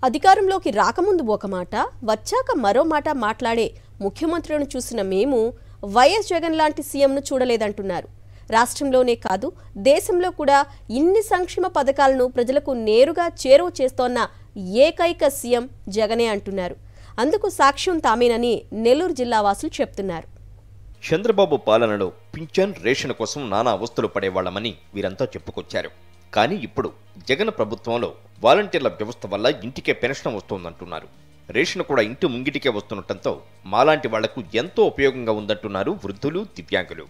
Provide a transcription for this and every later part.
అధికారంలోకి రాకముందు ఒక మాట, వచ్చాక మరో మాట మాట్లాడే ముఖ్యమంత్రులను చూసిన మేము వైఎస్ జగన్ లాంటి సీఎంను చూడలేదంటున్నారు. రాష్ట్రంలోనే కాదు దేశంలో కూడా ఇన్ని సంక్షేమ పథకాలను ప్రజలకు నేరుగా చేరువ చేస్తోన్న ఏకైక సీఎం జగనే అంటున్నారు. అందుకు సాక్ష్యం తామేనని నెల్లూరు జిల్లా వాసులు చెప్తున్నారు. చంద్రబాబు పాలనలో పింఛన్ రేషన్ కోసం నానా అవస్థలు పడేవాళ్లమని వీరంతా చెప్పుకొచ్చారు. కానీ ఇప్పుడు జగన్ ప్రభుత్వంలో వాలంటీర్ల వ్యవస్థ వల్ల ఇంటికే పెన్షన్ వస్తోందంటున్నారు. రేషన్ కూడా ఇంటి ముంగిటికే వస్తుండటంతో మాలాంటి వాళ్లకు ఎంతో ఉపయోగంగా ఉందంటున్నారు వృద్ధులు, దివ్యాంగులు.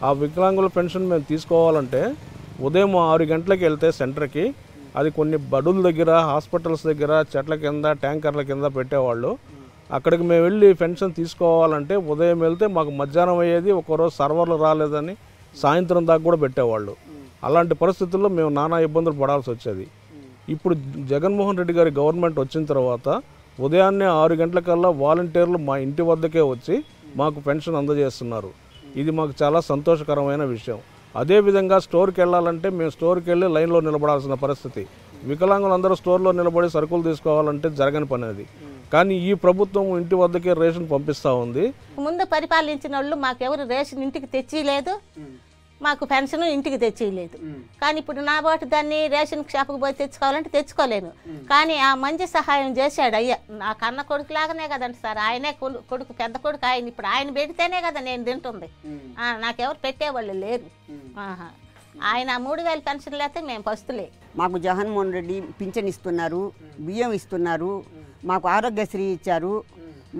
ఆ వికలాంగుల పెన్షన్ మేము తీసుకోవాలంటే ఉదయం 6 గంటలకు వెళ్తే సెంటర్కి అది కొన్ని బడుల దగ్గర, హాస్పిటల్స్ దగ్గర, చెట్ల కింద, ట్యాంకర్ల కింద పెట్టేవాళ్ళు. అక్కడికి మేము వెళ్ళి పెన్షన్ తీసుకోవాలంటే ఉదయం వెళ్తే మాకు మధ్యాహ్నం అయ్యేది, ఒకరోజు సర్వర్లు రాలేదని సాయంత్రం దాకా కూడా పెట్టేవాళ్ళు. అలాంటి పరిస్థితుల్లో మేము నానా ఇబ్బందులు పడాల్సి వచ్చేది. ఇప్పుడు జగన్మోహన్ రెడ్డి గారి గవర్నమెంట్ వచ్చిన తర్వాత ఉదయాన్నే 6 గంటలకల్లా వాలంటీర్లు మా ఇంటి వద్దకే వచ్చి మాకు పెన్షన్ అందజేస్తున్నారు. ఇది మాకు చాలా సంతోషకరమైన విషయం. అదేవిధంగా స్టోర్కి వెళ్ళాలంటే మేము స్టోర్కి వెళ్ళి లైన్లో నిలబడాల్సిన పరిస్థితి. వికలాంగులందరూ స్టోర్లో నిలబడి సరుకులు తీసుకోవాలంటే జరగని పని అది. కానీ ఈ ప్రభుత్వం ఇంటి వద్దకే రేషన్ పంపిస్తూ ఉంది. ముందు పరిపాలించిన వాళ్ళు మాకెవరు రేషన్ ఇంటికి తెచ్చిలేదు, మాకు పెన్షన్ ఇంటికి తెచ్చిలేదు. కానీ ఇప్పుడు నా బాటు దాన్ని రేషన్ షాపుకి పోయి తెచ్చుకోవాలంటే తెచ్చుకోలేను. కానీ ఆ మంచి సహాయం చేశాడు అయ్యా. నా కన్న కొడుకు లాగానే కదండి సార్, ఆయనే కొడుకు, పెద్ద కొడుకు ఆయన. ఇప్పుడు ఆయన పెడితేనే కదా నేను తింటుంది. నాకెవరు పెట్టేవాళ్ళు లేరు. ఆయన 3000 పెన్షన్ లేకపోతే మేము పస్తులే. మాకు జగన్మోహన్ రెడ్డి పింఛన్ ఇస్తున్నారు, బియ్యం ఇస్తున్నారు, మాకు ఆరోగ్యశ్రీ ఇచ్చారు,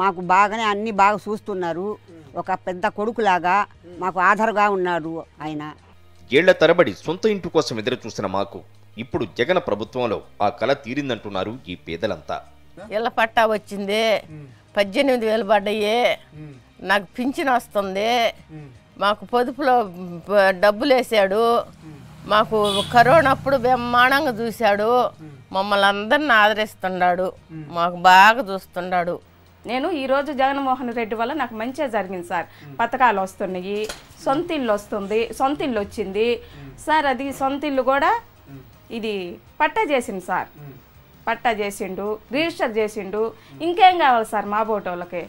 మాకు బాగానే అన్నీ బాగా చూస్తున్నారు. ఒక పెద్ద కొడుకులాగా మాకు ఆధారగా ఉన్నాడు ఆయన. ఏళ్ల తరబడి సొంత ఇంటి కోసం ఎదురు చూసిన మాకు ఇప్పుడు జగన్ ప్రభుత్వంలో ఆ కళ తీరిందంటున్నారు ఈ పేదలంతా. ఇళ్ల పట్టా వచ్చింది, 18,000 పడ్డాయి, నాకు పింఛన్ వస్తుంది, మాకు పొదుపులో డబ్బులు వేసాడు, మాకు కరోనా అప్పుడు బ్రహ్మాండంగా చూశాడు, మమ్మల్ని అందరిని ఆదరిస్తున్నాడు, మాకు బాగా చూస్తున్నాడు. నేను ఈరోజు జగన్మోహన్ రెడ్డి వల్ల నాకు మంచిగా జరిగింది సార్. పథకాలు వస్తున్నాయి, సొంత ఇల్లు వస్తుంది, సొంత ఇల్లు వచ్చింది సార్. అది సొంత ఇల్లు కూడా ఇది పట్టా చేసిండు సార్, పట్టా చేసిండు, రిజిస్టర్ చేసిండు. ఇంకేం కావాలి సార్ మా బోటోళ్ళకి?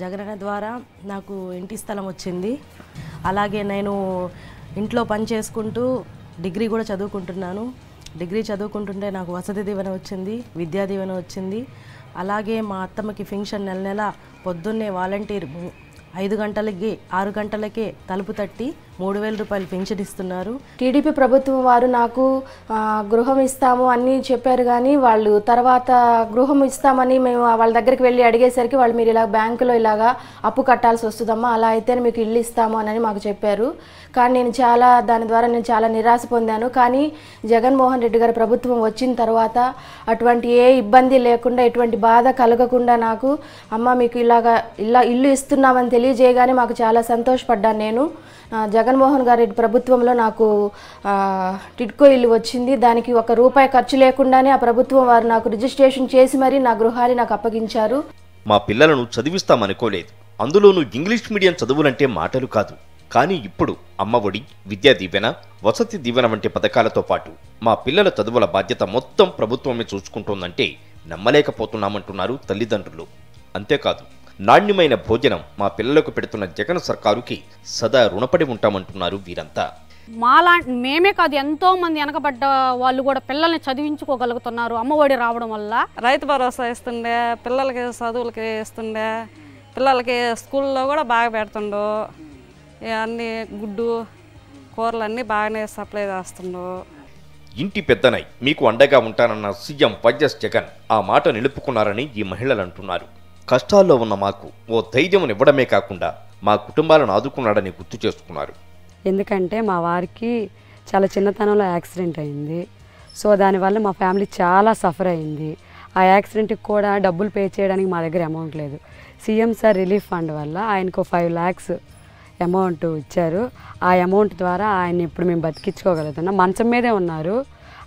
జగనన్న ద్వారా నాకు ఇంటి స్థలం వచ్చింది. అలాగే నేను ఇంట్లో పని చేసుకుంటూ డిగ్రీ కూడా చదువుకుంటున్నాను. డిగ్రీ చదువుకుంటుంటే నాకు వసతి దీవెన వచ్చింది, విద్యా దీవెన వచ్చింది. అలాగే మా అత్తమ్మకి ఫంక్షన్ నెల నెల పొద్దున్నే వాలంటీర్ 5 గంటలకి 6 గంటలకే తలుపు తట్టి 3,000 రూపాయలు పెన్షన్ ఇస్తున్నారు. టీడీపీ ప్రభుత్వం వారు నాకు గృహం ఇస్తాము అని చెప్పారు. కానీ వాళ్ళు తర్వాత గృహం ఇస్తామని మేము వాళ్ళ దగ్గరికి వెళ్ళి అడిగేసరికి వాళ్ళు మీరు ఇలా బ్యాంకులో ఇలాగా అప్పు కట్టాల్సి వస్తుందమ్మా, అలా అయితే మీకు ఇల్లు ఇస్తాము అని మాకు చెప్పారు. కానీ నేను దాని ద్వారా నేను చాలా నిరాశ పొందాను. కానీ జగన్మోహన్ రెడ్డి గారి ప్రభుత్వం వచ్చిన తర్వాత అటువంటి ఏ ఇబ్బంది లేకుండా, ఎటువంటి బాధ కలగకుండా నాకు అమ్మ మీకు ఇల్లు ఇస్తున్నామని తెలియజేయగానే మాకు చాలా సంతోషపడ్డాను. నేను జగన్మోహన్ గారి ప్రభుత్వంలో నాకు టిడ్కో ఇల్లు వచ్చింది. దానికి ₹1 ఖర్చు లేకుండానే ఆ ప్రభుత్వం వారు నాకు రిజిస్ట్రేషన్ చేసి మరీ నా గృహాన్ని నాకు అప్పగించారు. మా పిల్లలను చదివిస్తామనుకోలేదు, అందులోనూ ఇంగ్లీష్ మీడియం చదువులంటే మాటలు కాదు. కానీ ఇప్పుడు అమ్మఒడి, విద్యా దీవెన, వసతి దీవెన వంటి పథకాలతో పాటు మా పిల్లల చదువుల బాధ్యత మొత్తం ప్రభుత్వమే చూసుకుంటోందంటే నమ్మలేకపోతున్నామంటున్నారు తల్లిదండ్రులు. అంతేకాదు, నాణ్యమైన భోజనం మా పిల్లలకు పెడుతున్న జగన్ సర్కారుకి సదా రుణపడి ఉంటామంటున్నారు వీరంతా. మేమే కాదు, ఎంతో మంది వెనకబడ్డ వాళ్ళు కూడా పిల్లల్ని చదివించుకోగలుగుతున్నారు అమ్మఒడి రావడం వల్ల. రైతు భరోసా ఇస్తుండే, పిల్లలకి చదువులకి ఇస్తుండే, పిల్లలకి స్కూల్లో కూడా బాగా పెడుతుండు, అన్ని గుడ్డు కూరలు అన్నీ బాగానే సప్లై చేస్తుండు. ఇంటి పెద్దనై మీకు అండగా ఉంటానన్న సీఎం వైఎస్ జగన్ ఆ మాట నిలుపుకున్నారని ఈ మహిళలు అంటున్నారు. కష్టాల్లో ఉన్న మాకు ఓ ధైర్యం ఇవ్వడమే కాకుండా మా కుటుంబాలను ఆదుకున్నాడని గుర్తు చేసుకున్నారు. ఎందుకంటే మా వారికి చాలా చిన్నతనంలో యాక్సిడెంట్ అయింది. సో దానివల్ల మా ఫ్యామిలీ చాలా సఫర్ అయింది. ఆ యాక్సిడెంట్కి కూడా డబ్బులు పే చేయడానికి మా దగ్గర అమౌంట్ లేదు. సీఎం సార్ రిలీఫ్ ఫండ్ వల్ల ఆయనకు 5 lakhs అమౌంట్ ఇచ్చారు. ఆ అమౌంట్ ద్వారా ఆయన ఇప్పుడు మేము బతికించుకోగలుగుతున్నాం. మంచం మీదే ఉన్నారు.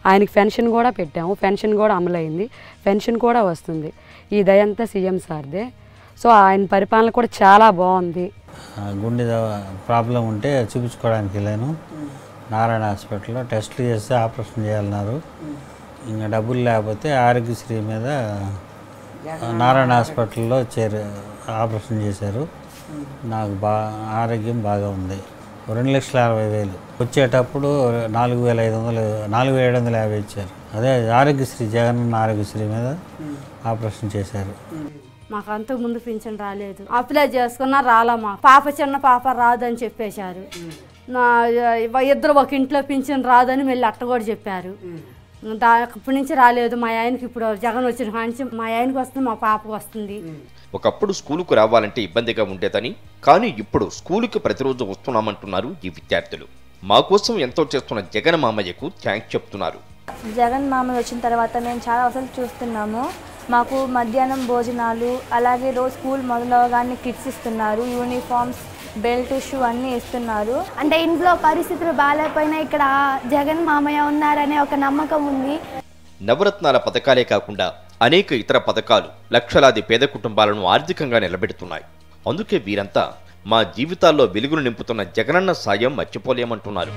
ఆయనకి పెన్షన్ కూడా పెట్టాము, పెన్షన్ కూడా అమలైంది, పెన్షన్ కూడా వస్తుంది. ఈ దయంతా సీఎం సార్దే. సో ఆయన పరిపాలన కూడా చాలా బాగుంది. గుండె ప్రాబ్లం ఉంటే చూపించుకోవడానికి వెళ్ళాను నారాయణ హాస్పిటల్లో. టెస్టులు చేస్తే ఆపరేషన్ చేయాలన్నారు. ఇంకా డబ్బులు లేకపోతే ఆరోగ్యశ్రీ మీద నారాయణ హాస్పిటల్లో ఆపరేషన్ చేశారు. నాకు ఆరోగ్యం బాగా ఉంది. 2,60,000 వచ్చేటప్పుడు 4,750 ఇచ్చారు. అదే ఆరోగ్యశ్రీ జగనన్న ఆరోగ్యశ్రీ మీద ఆపరేషన్ చేశారు. మాకు అంతకు ముందు పింఛన్ రాలేదు. అప్లై చేసుకున్నా రాలమ్మా. పాప చిన్న పాప రాదని చెప్పేశారు. ఇద్దరు ఒక ఇంట్లో పింఛన్ రాదని మళ్ళీ అట్ట కూడా చెప్పారు. అప్పటి నుంచి రాలేదు. మా ఆయనకి ఇప్పుడు జగన్ వచ్చిన కాంచి మా ఆయనకి వస్తుంది, మా పాపకు వస్తుంది. ఒకప్పుడు స్కూలుకు రావాలంటే ఇబ్బందిగా ఉండేదని, కానీ ఇప్పుడు స్కూలుకి ప్రతిరోజు వస్తున్నామంటున్నారు ఈ విద్యార్థులు. మా కోసం ఎంతో చేస్తున్న జగన్ మామయ్యకు థ్యాంక్స్ చెప్తున్నారు. జగన్ మామయ్య వచ్చిన తర్వాత మేము చాలా అవసరం చూస్తున్నాము. మాకు మధ్యాహ్నం భోజనాలు, అలాగే రోజు స్కూల్ మొదలవగానే కిట్స్ ఇస్తున్నారు, యూనిఫామ్స్, బెల్ట్, షూ అన్నీ ఇస్తున్నారు. అంటే ఇంట్లో పరిస్థితులు బాగాలేకపోయినా ఇక్కడ జగన్ మామయ్య ఉన్నారనే ఒక నమ్మకం ఉంది. నవరత్నాల పథకాలే కాకుండా అనేక ఇతర పథకాలు లక్షలాది పేద కుటుంబాలను ఆర్థికంగా నిలబెడుతున్నాయి. అందుకే వీరంతా మా జీవితాల్లో వెలుగులు నింపుతున్న జగనన్న సాయం మర్చిపోలేమంటున్నారు.